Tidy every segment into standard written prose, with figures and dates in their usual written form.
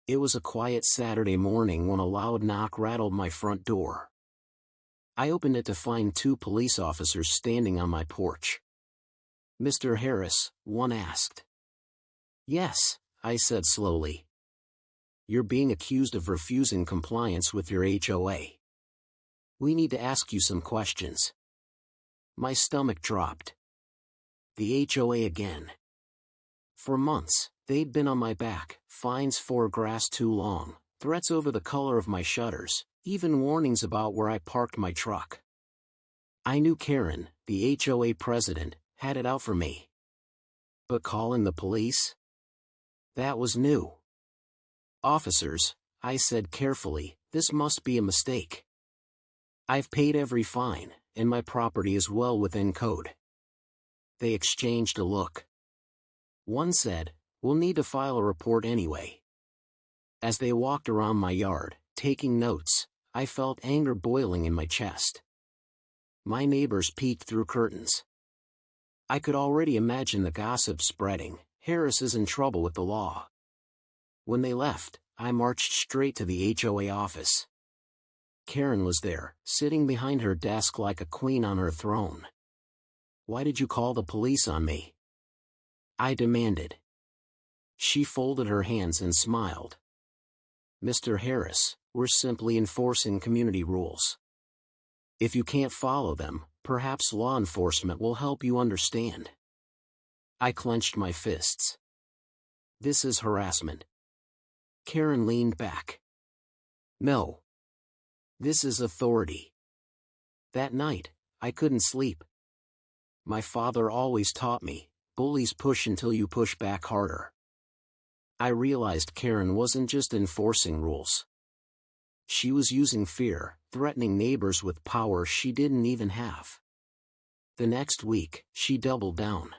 It was a quiet Saturday morning when a loud knock rattled my front door. I opened it to find two police officers standing on my porch. "Mr. Harris?" one asked. "Yes," I said slowly. "You're being accused of refusing compliance with your HOA. We need to ask you some questions." My stomach dropped. The HOA again. For months, they'd been on my back, fines for grass too long, threats over the color of my shutters, even warnings about where I parked my truck. I knew Karen, the HOA president, had it out for me. But calling the police? That was new. "Officers," I said carefully, "this must be a mistake. I've paid every fine, and my property is well within code." They exchanged a look. One said, "We'll need to file a report anyway." As they walked around my yard, taking notes, I felt anger boiling in my chest. My neighbors peeked through curtains. I could already imagine the gossip spreading. Harris is in trouble with the law. When they left, I marched straight to the HOA office. Karen was there, sitting behind her desk like a queen on her throne. "Why did you call the police on me?" I demanded. She folded her hands and smiled. "Mr. Harris, we're simply enforcing community rules. If you can't follow them, perhaps law enforcement will help you understand." I clenched my fists. "This is harassment." Karen leaned back. "No. This is authority." That night, I couldn't sleep. My father always taught me, bullies push until you push back harder. I realized Karen wasn't just enforcing rules. She was using fear, threatening neighbors with power she didn't even have. The next week, she doubled down.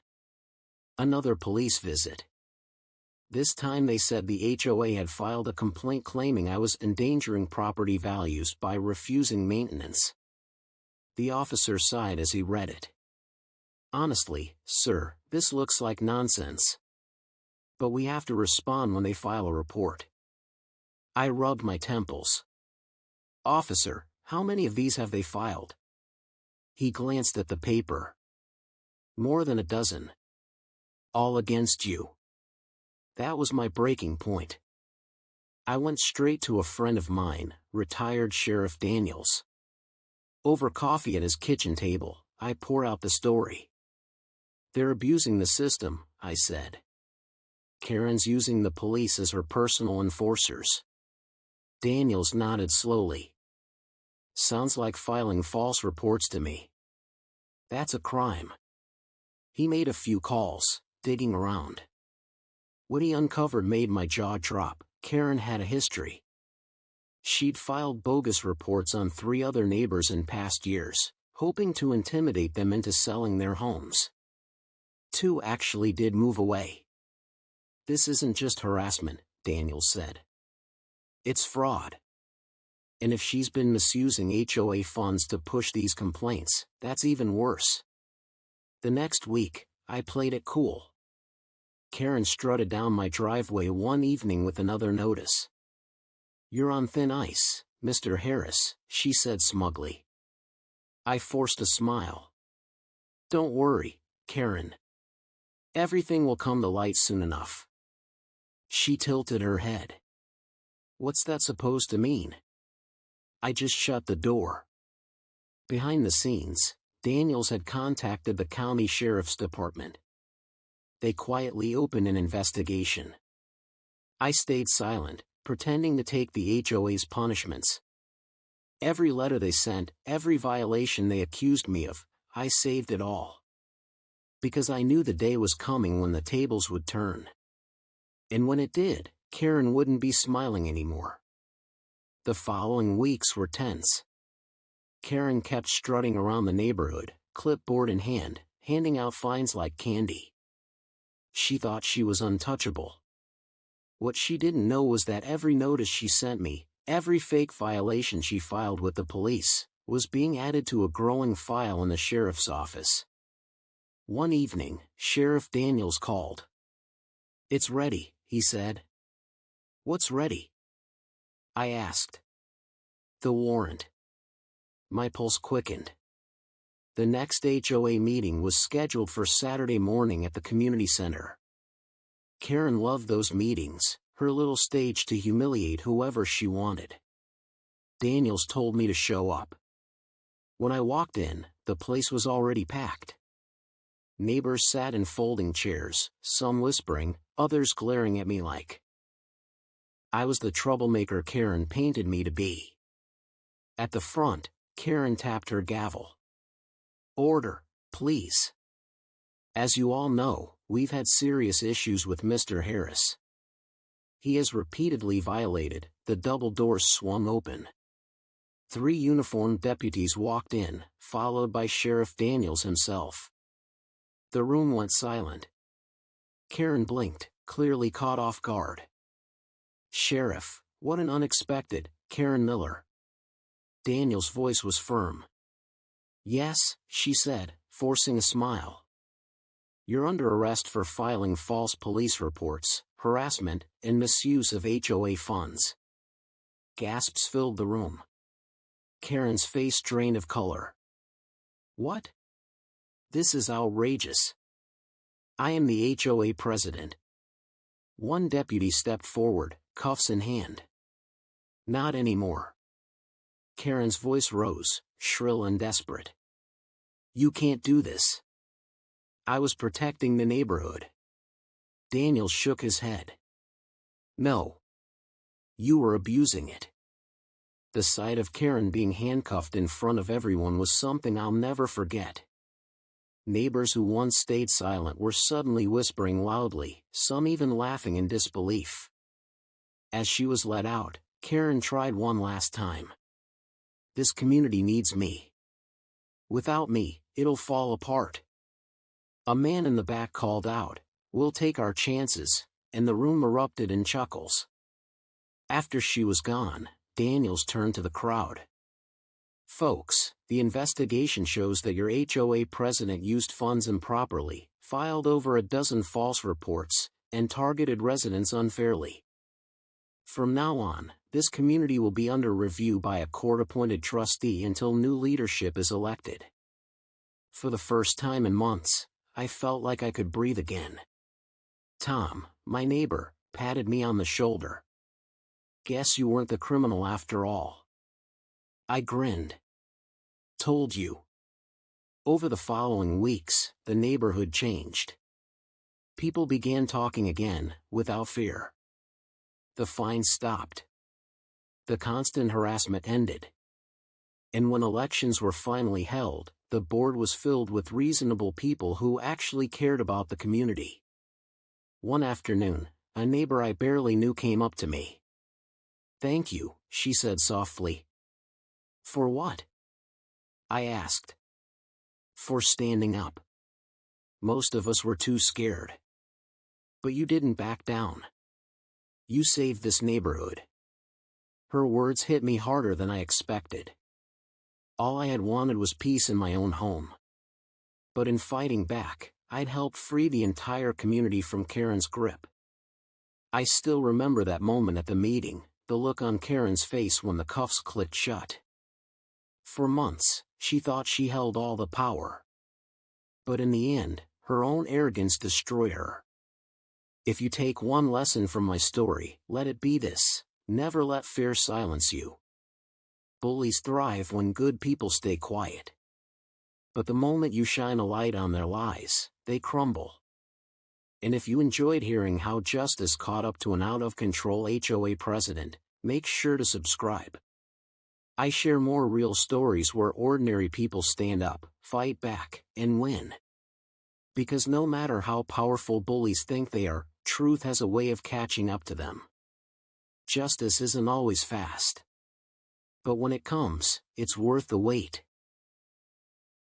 Another police visit. This time they said the HOA had filed a complaint claiming I was endangering property values by refusing maintenance. The officer sighed as he read it. "Honestly, sir, this looks like nonsense. But we have to respond when they file a report." I rubbed my temples. "Officer, how many of these have they filed?" He glanced at the paper. "More than a dozen. All against you." That was my breaking point. I went straight to a friend of mine, retired Sheriff Daniels. Over coffee at his kitchen table, I poured out the story. "They're abusing the system," I said. "Karen's using the police as her personal enforcers." Daniels nodded slowly. "Sounds like filing false reports to me." "That's a crime." He made a few calls, digging around. What he uncovered made my jaw drop. Karen had a history. She'd filed bogus reports on 3 other neighbors in past years, hoping to intimidate them into selling their homes. 2 actually did move away. "This isn't just harassment," Daniels said. "It's fraud. And if she's been misusing HOA funds to push these complaints, that's even worse." The next week, I played it cool. Karen strutted down my driveway one evening with another notice. "You're on thin ice, Mr. Harris," she said smugly. I forced a smile. "Don't worry, Karen. Everything will come to light soon enough." She tilted her head. "What's that supposed to mean?" I just shut the door. Behind the scenes, Daniels had contacted the county sheriff's department. They quietly opened an investigation. I stayed silent, pretending to take the HOA's punishments. Every letter they sent, every violation they accused me of, I saved it all. Because I knew the day was coming when the tables would turn. And when it did, Karen wouldn't be smiling anymore. The following weeks were tense. Karen kept strutting around the neighborhood, clipboard in hand, handing out fines like candy. She thought she was untouchable. What she didn't know was that every notice she sent me, every fake violation she filed with the police, was being added to a growing file in the sheriff's office. One evening, Sheriff Daniels called. "It's ready," he said. "What's ready?" I asked. "The warrant." My pulse quickened. The next HOA meeting was scheduled for Saturday morning at the community center. Karen loved those meetings, her little stage to humiliate whoever she wanted. Daniels told me to show up. When I walked in, the place was already packed. Neighbors sat in folding chairs, some whispering, others glaring at me like I was the troublemaker Karen painted me to be. At the front, Karen tapped her gavel. "Order, please. As you all know, we've had serious issues with Mr. Harris. He has repeatedly violated." The double doors swung open. 3 uniformed deputies walked in, followed by Sheriff Daniels himself. The room went silent. Karen blinked, clearly caught off guard. "Sheriff, what an unexpected." "Karen Miller." Daniels' voice was firm. "Yes," she said, forcing a smile. "You're under arrest for filing false police reports, harassment, and misuse of HOA funds." Gasps filled the room. Karen's face drained of color. "What? This is outrageous. I am the HOA president." One deputy stepped forward, cuffs in hand. "Not anymore." Karen's voice rose, shrill and desperate. "You can't do this. I was protecting the neighborhood." Daniel shook his head. "No. You were abusing it." The sight of Karen being handcuffed in front of everyone was something I'll never forget. Neighbors who once stayed silent were suddenly whispering loudly, some even laughing in disbelief. As she was let out, Karen tried one last time. "This community needs me. Without me, it'll fall apart." A man in the back called out, "We'll take our chances," and the room erupted in chuckles. After she was gone, Daniels turned to the crowd. "Folks, the investigation shows that your HOA president used funds improperly, filed over a dozen false reports, and targeted residents unfairly. From now on, this community will be under review by a court-appointed trustee until new leadership is elected." For the first time in months, I felt like I could breathe again. Tom, my neighbor, patted me on the shoulder. "Guess you weren't the criminal after all." I grinned. "Told you." Over the following weeks, the neighborhood changed. People began talking again, without fear. The fines stopped. The constant harassment ended. And when elections were finally held, the board was filled with reasonable people who actually cared about the community. One afternoon, a neighbor I barely knew came up to me. "Thank you," she said softly. "For what?" I asked. "For standing up. Most of us were too scared. But you didn't back down. You saved this neighborhood." Her words hit me harder than I expected. All I had wanted was peace in my own home. But in fighting back, I'd helped free the entire community from Karen's grip. I still remember that moment at the meeting, the look on Karen's face when the cuffs clicked shut. For months, she thought she held all the power. But in the end, her own arrogance destroyed her. If you take one lesson from my story, let it be this: never let fear silence you. Bullies thrive when good people stay quiet. But the moment you shine a light on their lies, they crumble. And if you enjoyed hearing how justice caught up to an out-of-control HOA president, make sure to subscribe. I share more real stories where ordinary people stand up, fight back, and win. Because no matter how powerful bullies think they are, truth has a way of catching up to them. Justice isn't always fast. But when it comes, it's worth the wait.